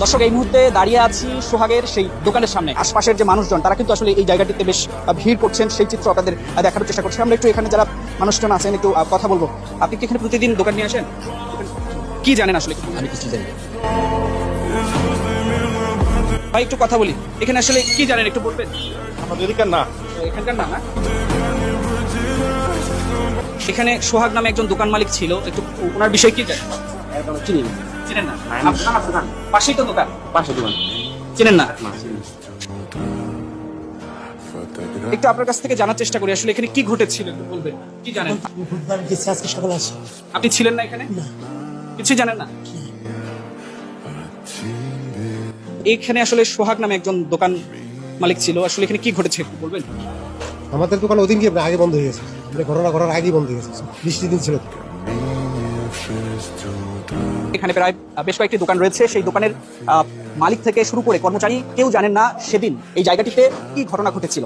দর্শক, এই মুহূর্তে দাঁড়িয়ে আছি সোহাগের সেই দোকানের সামনে। আশপাশের যে মানুষজন তারা কিন্তু আসলে এই জায়গাটিতে বেশ ভিড় করছেন, সেই চিত্র আপনাদের দেখানোর চেষ্টা করছি। আমরা একটু এখানে যারা মানুষজন আছেন একটু কথা বলবো। আপনি কি এখানে প্রতিদিন দোকান নিয়ে আসেন? কি জানেন আসলে? আমি কিছু জানি না। ভাই একটু কথা বলি, এখানে আসলে কি জানেন একটু বলবেন? আমাদের এদিকে না, এখানকার না? এখানে সোহাগ নামে একজন দোকান মালিক ছিল, একটু ওনার বিষয়ে কি জানেন? চিনি না। চিনেন না? আপনার দোকান পাশেই তো দোকান, পাশে দোকান। চিনেন না? চিনি না। একটু আপনার কাছ থেকে জানার চেষ্টা করি আসলে এখানে কি ঘটেছিল, একটু বলবেন কি জানেন? বুধবার গেছে, আজকে সকালে আসে। আপনি ছিলেন না এখানে? কিছু জানেন না? এখানে আসলে সোহাগ নামে একজন দোকান মালিক ছিল, আসলে এখানে কি ঘটেছে একটু বলবেন? আমাদের দোকান ওদিন গিয়ে আগে বন্ধ হয়ে গেছে, মানে ঘটনা ঘটার আগেই বন্ধ হয়ে গেছে, বৃষ্টির দিন ছিল। এখানে প্রায় বেশ কয়েকটি দোকান রয়েছে, সেই দোকানের মালিক থেকে শুরু করে কর্মচারী কেউ জানেন না সেদিন এই জায়গাটিতে কি ঘটনা ঘটেছিল।